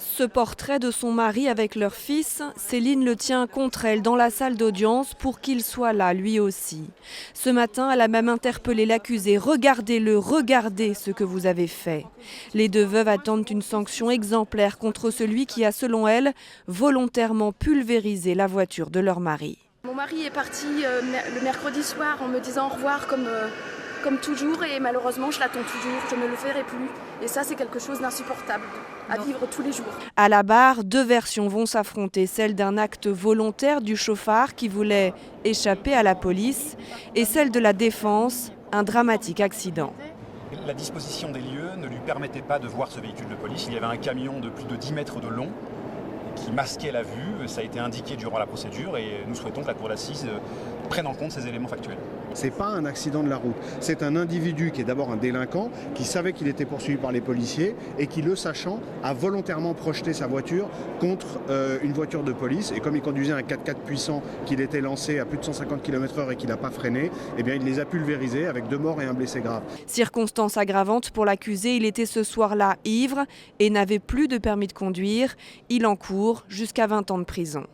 Ce portrait de son mari avec leur fils, Céline le tient contre elle dans la salle d'audience pour qu'il soit là lui aussi. Ce matin, elle a même interpellé l'accusé. Regardez-le, regardez ce que vous avez fait. Les deux veuves attendent une sanction exemplaire contre celui qui a, selon elle, volontairement pulvérisé la voiture de leur mari. Mon mari est parti le mercredi soir en me disant au revoir comme toujours et malheureusement je l'attends toujours, je ne le verrai plus. Et ça c'est quelque chose d'insupportable à vivre tous les jours. À la barre, deux versions vont s'affronter, celle d'un acte volontaire du chauffard qui voulait échapper à la police et celle de la défense, un dramatique accident. La disposition des lieux ne lui permettait pas de voir ce véhicule de police. Il y avait un camion de plus de 10 mètres de long qui masquait la vue. Ça a été indiqué durant la procédure et nous souhaitons que la cour d'assises prenne en compte ces éléments factuels. Ce n'est pas un accident de la route, c'est un individu qui est d'abord un délinquant, qui savait qu'il était poursuivi par les policiers et qui, le sachant, a volontairement projeté sa voiture contre une voiture de police. Et comme il conduisait un 4x4 puissant qu'il était lancé à plus de 150 km/h et qu'il n'a pas freiné, eh bien, il les a pulvérisés avec 2 morts et un blessé grave. Circonstance aggravante pour l'accusé, il était ce soir-là ivre et n'avait plus de permis de conduire. Il encourt jusqu'à 20 ans de prison.